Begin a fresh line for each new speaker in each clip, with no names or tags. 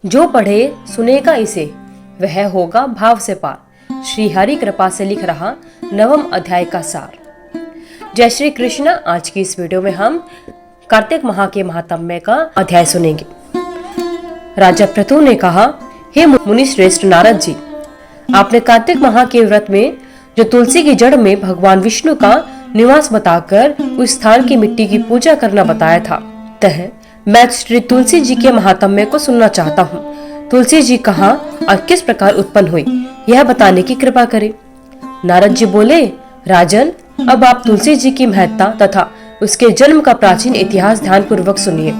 जो पढ़े सुनेगा इसे वह होगा भाव से पार। श्री हरि कृपा से लिख रहा 9वें अध्याय का सार। जय श्री कृष्ण। आज की इस वीडियो में हम कार्तिक माह के महात्म्य का अध्याय सुनेंगे। राजा पृथु ने कहा, हे मुनि श्रेष्ठ नारद जी, आपने कार्तिक माह के व्रत में जो तुलसी की जड़ में भगवान विष्णु का निवास बताकर उस स्थान की मिट्टी की पूजा करना बताया था, मैं श्री तुलसी जी के महात्म्य को सुनना चाहता हूँ। तुलसी जी कहाँ और किस प्रकार उत्पन्न हुई, यह बताने की कृपा करें। नारद जी बोले, राजन, अब आप तुलसी जी की महत्ता तथा उसके जन्म का प्राचीन इतिहास ध्यान पूर्वक सुनिए।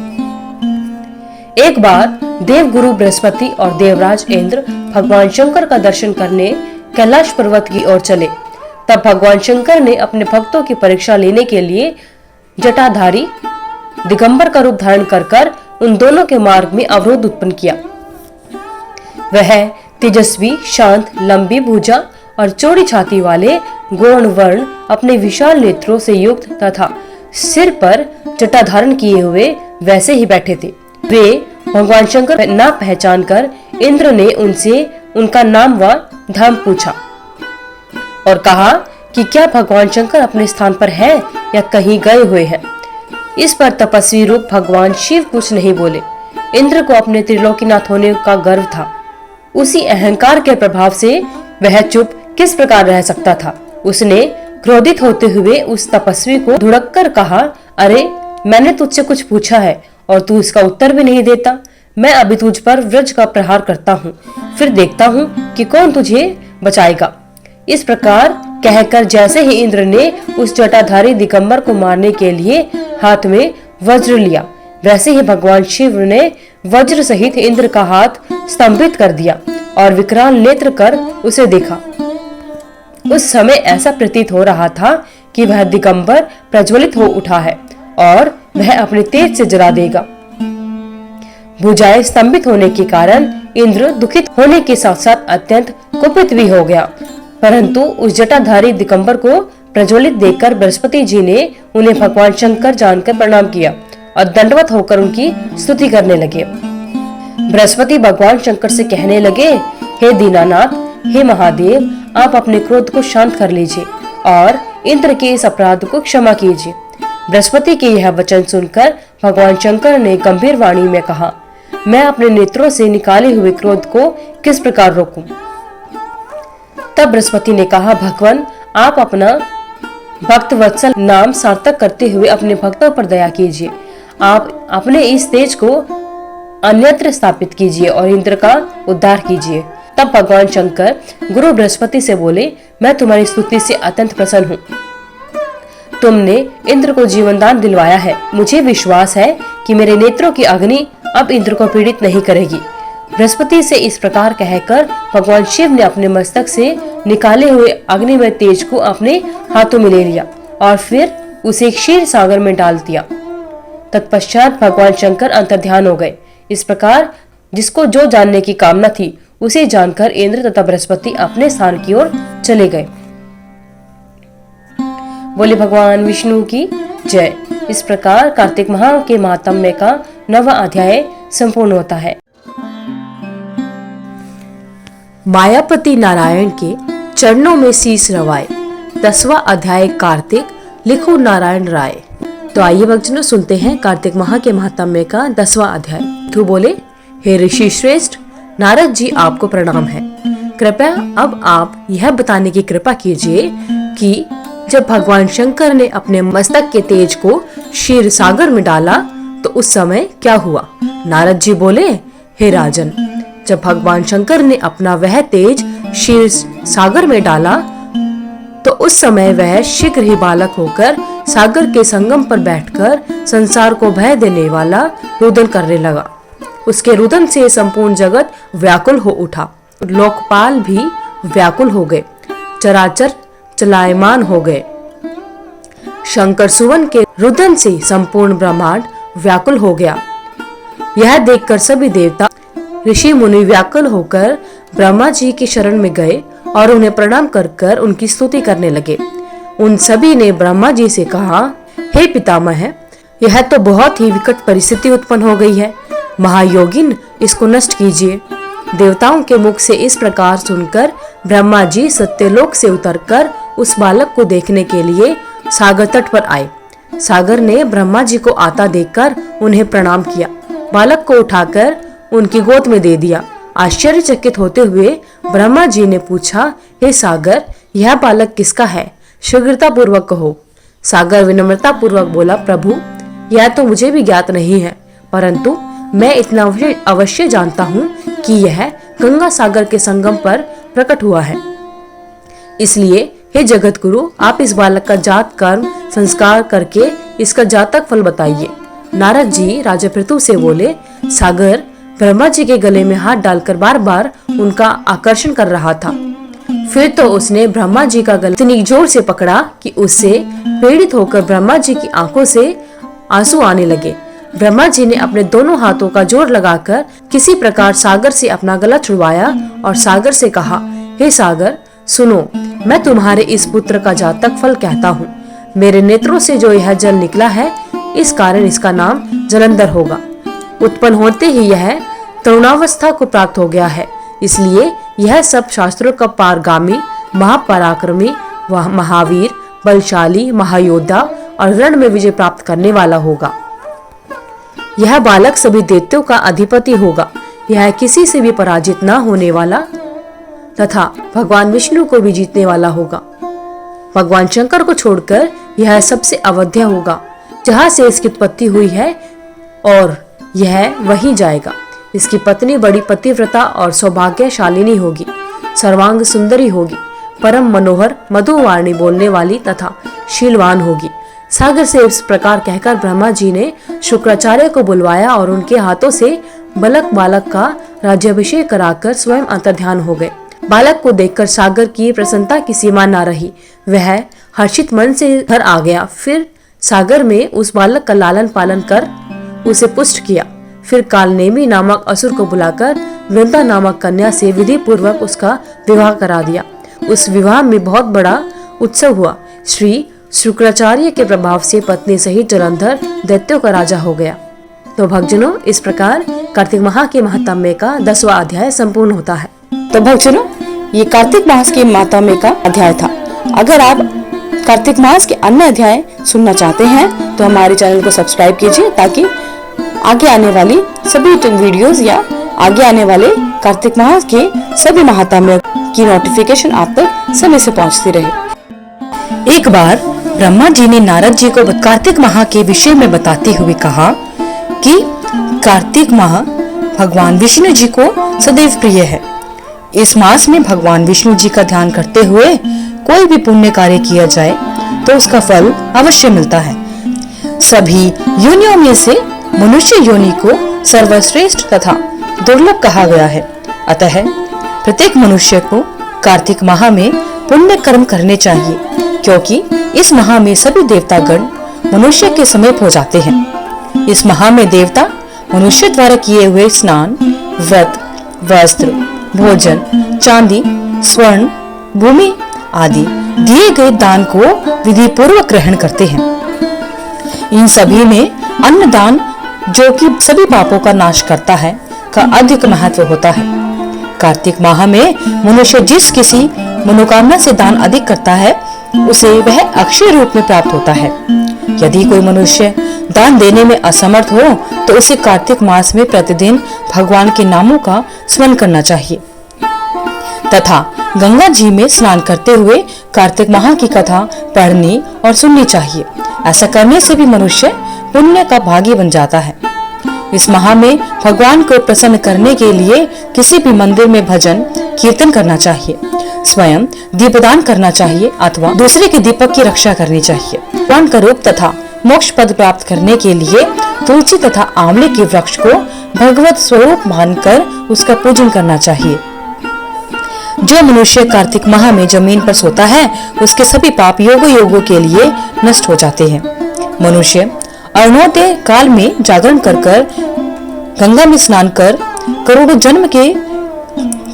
एक बार देव गुरु बृहस्पति और देवराज इंद्र भगवान शंकर का दर्शन करने कैलाश पर्वत की ओर चले। तब भगवान शंकर ने अपने भक्तों की परीक्षा लेने के लिए जटाधारी दिगंबर का रूप धारण कर उन दोनों के मार्ग में अवरोध उत्पन्न किया। वह तेजस्वी, शांत, लंबी भुजा और चौड़ी छाती वाले गौण वर्ण अपने विशाल नेत्रों से युक्त तथा सिर पर जटा धारण किए हुए वैसे ही बैठे थे। वे भगवान शंकर ना पहचान कर इंद्र ने उनसे उनका नाम व धाम पूछा और कहा कि क्या भगवान शंकर अपने स्थान पर हैं या कहीं गए हुए हैं। इस पर तपस्वी रूप भगवान शिव कुछ नहीं बोले। इंद्र को अपने त्रिलोकीनाथ होने का गर्व था। उसी अहंकार के प्रभाव से वह चुप किस प्रकार रह सकता था। उसने क्रोधित होते हुए उस तपस्वी को धुड़क कर कहा, अरे, मैंने तुझसे कुछ पूछा है और तू इसका उत्तर भी नहीं देता। मैं अभी तुझ पर वज्र का प्रहार करता हूँ, फिर देखता हूँ कि कौन तुझे बचाएगा। इस प्रकार कहकर जैसे ही इंद्र ने उस जटाधारी दिगंबर को मारने के लिए हाथ में वज्र लिया, वैसे ही भगवान शिव ने वज्र सहित इंद्र का हाथ स्तंभित कर दिया और विकराल नेत्र कर उसे देखा। उस समय ऐसा प्रतीत हो रहा था कि वह दिगंबर प्रज्वलित हो उठा है और वह अपने तेज से जला देगा। भुजाएं स्तंभित होने के कारण इंद्र दुखित होने के साथ साथ अत्यंत कुपित भी हो गया, परंतु उस जटाधारी दिगंबर को प्रज्वलित देखकर बृहस्पति जी ने उन्हें भगवान शंकर जानकर प्रणाम किया और दंडवत होकर उनकी स्तुति करने लगे। बृहस्पति भगवान शंकर से कहने लगे, हे दीनानाथ, हे महादेव, आप अपने क्रोध को शांत कर लीजिए और इंद्र के इस अपराध को क्षमा कीजिए। बृहस्पति के यह वचन सुनकर भगवान शंकर ने गंभीर वाणी में कहा, मैं अपने नेत्रों से निकाले हुए क्रोध को किस प्रकार रोकूं? तब बृहस्पति ने कहा, भगवान, आप अपना भक्त वत्सल नाम सार्थक करते हुए अपने भक्तों पर दया कीजिए। आप अपने इस तेज को अन्यत्र स्थापित कीजिए और इंद्र का उद्धार कीजिए। तब भगवान शंकर गुरु बृहस्पति से बोले, मैं तुम्हारी स्तुति से अत्यंत प्रसन्न हूँ। तुमने इंद्र को जीवन दान दिलवाया है। मुझे विश्वास है कि मेरे नेत्रों की अग्नि अब इंद्र को पीड़ित नहीं करेगी। बृहस्पति से इस प्रकार कहकर भगवान शिव ने अपने मस्तक से निकाले हुए अग्निमय तेज को अपने हाथों में ले लिया और फिर उसे क्षीर सागर में डाल दिया। तत्पश्चात भगवान शंकर अंतर्ध्यान हो गए। इस प्रकार जिसको जो जानने की कामना थी उसे जानकर इंद्र तथा बृहस्पति अपने स्थान की ओर चले गए। बोले भगवान विष्णु की जय। इस प्रकार कार्तिक माह के महात्म्य का 9वां अध्याय संपूर्ण होता है। मायापति नारायण के चरणों में शीश नवाए। 10वां अध्याय कार्तिक, लिखो नारायण राय। तो आइए भक्तजनों, सुनते हैं कार्तिक माह के महात्म्य का 10वां अध्याय। तो बोले, हे ऋषि श्रेष्ठ नारद जी, आपको प्रणाम है। कृपया अब आप यह बताने की कृपा कीजिए कि जब भगवान शंकर ने अपने मस्तक के तेज को क्षीर सागर में डाला तो उस समय क्या हुआ? नारद जी बोले, हे राजन, जब भगवान शंकर ने अपना वह तेज क्षीर सागर में डाला तो उस समय वह शीघ्र ही बालक होकर सागर के संगम पर बैठकर संसार को भय देने वाला रुदन करने लगा। उसके रुदन से संपूर्ण जगत व्याकुल हो उठा, लोकपाल भी व्याकुल हो गए, चराचर चलायमान हो गए। शंकर सुवन के रुदन से संपूर्ण ब्रह्मांड व्याकुल हो गया। यह देखकर सभी देवता ऋषि मुनि व्याकुल होकर ब्रह्मा जी की शरण में गए और उन्हें प्रणाम कर उनकी स्तुति करने लगे। उन सभी ने ब्रह्मा जी से कहा, हे पितामह, यह तो बहुत ही विकट परिस्थिति उत्पन्न हो गई है। महायोगिन, इसको नष्ट कीजिए। देवताओं के मुख से इस प्रकार सुनकर ब्रह्मा जी सत्यलोक से उतरकर उस बालक को देखने के लिए सागर तट पर आए। सागर ने ब्रह्मा जी को आता देखकर उन्हें प्रणाम किया, बालक को उठाकर उनकी गोद में दे दिया। आश्चर्यचकित होते हुए ब्रह्मा जी ने पूछा, हे सागर, यह बालक किसका है? शीघ्रता पूर्वक कहो। सागर विनम्रता पूर्वक बोला, प्रभु, यह तो मुझे भी ज्ञात नहीं है, परंतु मैं इतना अवश्य जानता हूँ कि यह गंगा सागर के संगम पर प्रकट हुआ है। इसलिए हे जगत गुरु, आप इस बालक का जात कर्म संस्कार करके इसका जातक फल बताइए। नारद जी राजा पृथु से बोले, सागर ब्रह्मा जी के गले में हाथ डालकर बार बार उनका आकर्षण कर रहा था। फिर तो उसने ब्रह्मा जी का गला इतनी जोर से पकड़ा कि उससे पीड़ित होकर ब्रह्मा जी की आंखों से आंसू आने लगे। ब्रह्मा जी ने अपने दोनों हाथों का जोर लगाकर किसी प्रकार सागर से अपना गला छुड़वाया और सागर से कहा, हे सागर, सुनो, मैं तुम्हारे इस पुत्र का जातक फल कहता हूँ। मेरे नेत्रों से जो यह जल निकला है, इस कारण इसका नाम जलंधर होगा। उत्पन्न होते ही यह तरुणावस्था को प्राप्त हो गया है, इसलिए यह सब शास्त्रों का पारगामी, महापराक्रमी, महावीर, बलशाली, महायोद्धा और रण में विजय प्राप्त करने वाला होगा। यह बालक सभी दैत्यों का अधिपति होगा। यह किसी से भी पराजित न होने वाला तथा भगवान विष्णु को भी जीतने वाला होगा। भगवान शंकर को छोड़कर यह सबसे अवध्य होगा जहाँ से इसकी उत्पत्ति हुई है, और यह वहीं जाएगा। इसकी पत्नी बड़ी पतिव्रता और सौभाग्यशालिनी होगी, सर्वांग सुंदरी होगी, परम मनोहर मधुवाणी बोलने वाली तथा शीलवान होगी। सागर से इस प्रकार कहकर ब्रह्मा जी ने शुक्राचार्य को बुलवाया और उनके हाथों से बालक का राज्याभिषेक कराकर स्वयं अंतर्ध्यान हो गए। बालक को देखकर सागर की प्रसन्नता की सीमा न रही। वह हर्षित मन से घर आ गया। फिर सागर में उस बालक का लालन पालन कर उसे पुष्ट किया। फिर कालनेमी नामक असुर को बुलाकर वृंदा नामक कन्या से विधि पूर्वक उसका विवाह करा दिया। उस विवाह में बहुत बड़ा उत्सव हुआ। श्री शुक्राचार्य के प्रभाव से पत्नी सहित जलंधर दैत्यों का राजा हो गया। तो भक्तजनों, इस प्रकार कार्तिक माह के महात्म्य का 10वां अध्याय संपूर्ण होता है।
तो भक्तजनों, ये कार्तिक मास के महात्म्य का अध्याय था। अगर आप कार्तिक मास के अन्य अध्याय सुनना चाहते हैं तो हमारे चैनल को सब्सक्राइब कीजिए, ताकि आगे आने वाली सभी वीडियोस या आगे आने वाले कार्तिक मास के सभी महात्म्य की नोटिफिकेशन आप तक समय से पहुंचती रहे।
एक बार ब्रह्मा जी ने नारद जी को कार्तिक माह के विषय में बताते हुए कहा कि कार्तिक माह भगवान विष्णु जी को सदैव प्रिय है। इस मास में भगवान विष्णु जी का ध्यान करते हुए कोई भी पुण्य कार्य किया जाए तो उसका फल अवश्य मिलता है। सभी योनियों में से मनुष्य योनि को सर्वश्रेष्ठ तथा दुर्लभ कहा गया है। अतः प्रत्येक मनुष्य को कार्तिक माह में पुण्य कर्म करने चाहिए, क्योंकि इस माह में सभी देवतागण मनुष्य के समीप हो जाते हैं। इस माह में देवता मनुष्य द्वारा किए हुए स्नान, व्रत, वस्त्र, भोजन, चांदी, स्वर्ण, भूमि आदि दिए गए दान को विधि पूर्वक ग्रहण करते हैं। इन सभी में अन्नदान, जो कि सभी पापों का नाश करता है, का अधिक महत्व होता है। कार्तिक माह में मनुष्य जिस किसी मनोकामना से दान अधिक करता है, उसे वह अक्षय रूप में प्राप्त होता है। यदि कोई मनुष्य दान देने में असमर्थ हो तो उसे कार्तिक मास में प्रतिदिन भगवान के नामों का स्मरण करना चाहिए तथा गंगा जी में स्नान करते हुए कार्तिक माह की कथा पढ़नी और सुननी चाहिए। ऐसा करने से भी मनुष्य पुण्य का भागी बन जाता है। इस माह में भगवान को प्रसन्न करने के लिए किसी भी मंदिर में भजन कीर्तन करना चाहिए, स्वयं दीपदान करना चाहिए अथवा दूसरे के दीपक की रक्षा करनी चाहिए। भगवान का रूप तथा मोक्ष पद प्राप्त करने के लिए तुलसी तथा आंवले के वृक्ष को भगवत स्वरूप मानकर उसका पूजन करना चाहिए। जो मनुष्य कार्तिक माह में जमीन पर सोता है, उसके सभी पाप योगों के लिए नष्ट हो जाते हैं। मनुष्य अरुणोदय काल में जागरण कर गंगा में स्नान कर करोड़ों जन्म के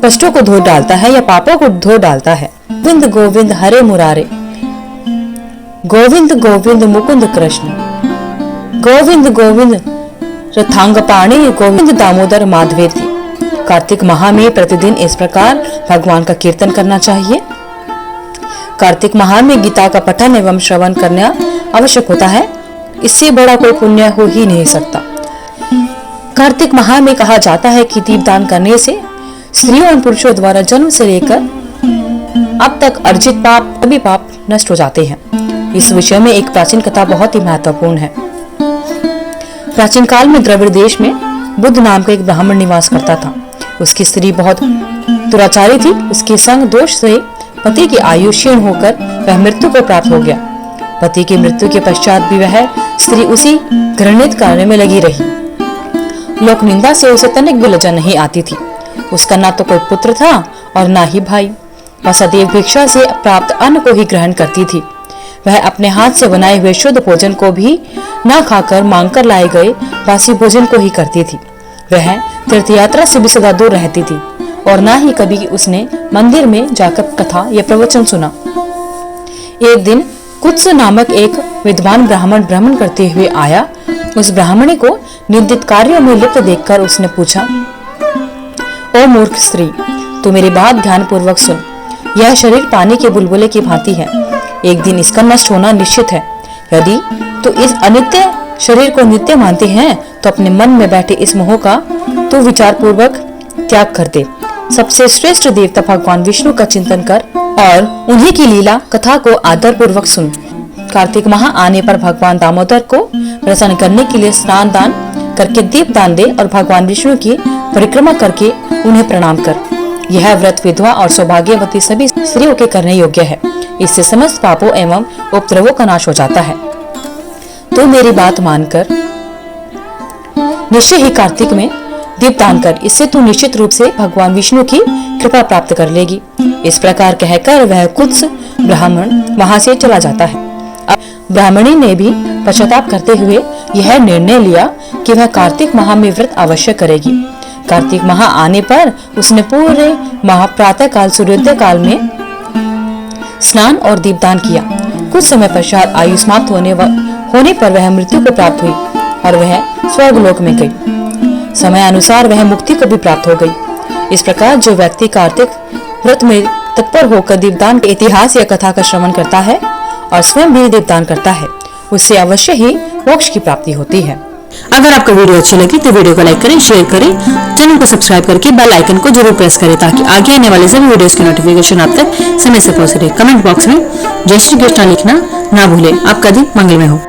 कष्टों को धो डालता है या पापों को धो डालता है। गोविंद गोविंद हरे मुरारे, गोविंद गोविंद मुकुंद कृष्ण, गोविंद गोविंद रथांगपाणि गोविंद दामोदर माधवेति। कार्तिक माह में प्रतिदिन इस प्रकार भगवान का कीर्तन करना चाहिए। कार्तिक माह में गीता का पठन एवं श्रवण करना आवश्यक होता है। इससे बड़ा कोई पुण्य हो ही नहीं सकता। कार्तिक माह में कहा जाता है कि दीपदान करने से स्त्रियों और पुरुषों द्वारा जन्म से लेकर अब तक अर्जित पाप सभी पाप नष्ट हो जाते हैं। इस विषय में एक प्राचीन कथा बहुत ही महत्वपूर्ण है। प्राचीन काल में द्रविड़ देश में बुद्ध नाम का एक ब्राह्मण निवास करता था। उसकी स्त्री बहुत दुराचारी थी। उसके संग दोष से पति की आयु क्षीण होकर वह मृत्यु को प्राप्त हो गया। पति की मृत्यु के पश्चात भी वह स्त्री उसी घृणित कार्य में लगी रही। लोक निंदा से उसे तनिक भी लज्जा नहीं आती थी। उसका ना तो कोई पुत्र था और ना ही भाई। वह सदैव भिक्षा से प्राप्त अन्न को ही ग्रहण करती थी। वह अपने हाथ से बनाए हुए शुद्ध भोजन को भी न खाकर मांगकर लाए गए बासी भोजन को ही करती थी। वह तीर्थ यात्रा से भी सदा दूर रहती थी और ना ही कभी उसने मंदिर में जाकर कथा या प्रवचन सुना। एक दिन कुत्स नामक एक विद्वान ब्राह्मण भ्रमण करते हुए आया। उस ब्राह्मणी को निंदित कार्यों में लिप्त देखकर उसने पूछा, ओ मूर्ख स्त्री, तू मेरी बात ध्यान पूर्वक सुन। यह शरीर पानी के बुलबुले की भांति है। एक दिन इसका नष्ट होना निश्चित है। यदि तू इस अनित्य शरीर को नित्य मानते हैं तो अपने मन में बैठे इस मोह का तू विचार पूर्वक त्याग कर दे। सबसे श्रेष्ठ देवता भगवान विष्णु का चिंतन कर और उन्हीं की लीला कथा को आदर पूर्वक सुन। कार्तिक माह आने पर भगवान दामोदर को प्रसन्न करने के लिए स्नान दान करके दीप दान दे और भगवान विष्णु की परिक्रमा करके उन्हें प्रणाम कर। यह व्रत विधवा और सौभाग्यवती सभी स्त्रियों के करने योग्य है। इससे समस्त पापों एवं उपद्रवों का नाश हो जाता है। तो मेरी बात मानकर निश्चय ही कार्तिक में दीपदान कर। इससे तू निश्चित रूप से भगवान विष्णु की कृपा प्राप्त कर लेगी। इस प्रकार कहकर वह कुत्स ब्राह्मण वहां से चला जाता है। अब ब्राह्मणी ने भी पश्चाताप करते हुए यह निर्णय लिया कि वह कार्तिक माह में व्रत अवश्य करेगी। कार्तिक माह आने पर उसने पूरे माह प्रातः काल सूर्योदय काल में स्नान और दीपदान किया। कुछ समय पश्चात आयु समाप्त होने पर वह मृत्यु को प्राप्त हुई और वह स्वर्गलोक में गई। समय अनुसार वह मुक्ति को भी प्राप्त हो गई। इस प्रकार जो व्यक्ति कार्तिक व्रत में तत्पर होकर दीपदान के इतिहास या कथा का श्रवण करता है और स्वयं भी दीपदान करता है, उससे अवश्य ही मोक्ष की प्राप्ति होती है।
अगर आपको वीडियो अच्छी लगी तो वीडियो को लाइक करें, शेयर करें, चैनल को सब्सक्राइब करके बेल आइकन को जरूर प्रेस करें ताकि आगे आने वाले सभी वीडियोस की नोटिफिकेशन आप तक समय से पहुंच रहे। कमेंट बॉक्स में जय श्री कृष्णा लिखना ना भूलें। आपका दिन मंगलमय हो।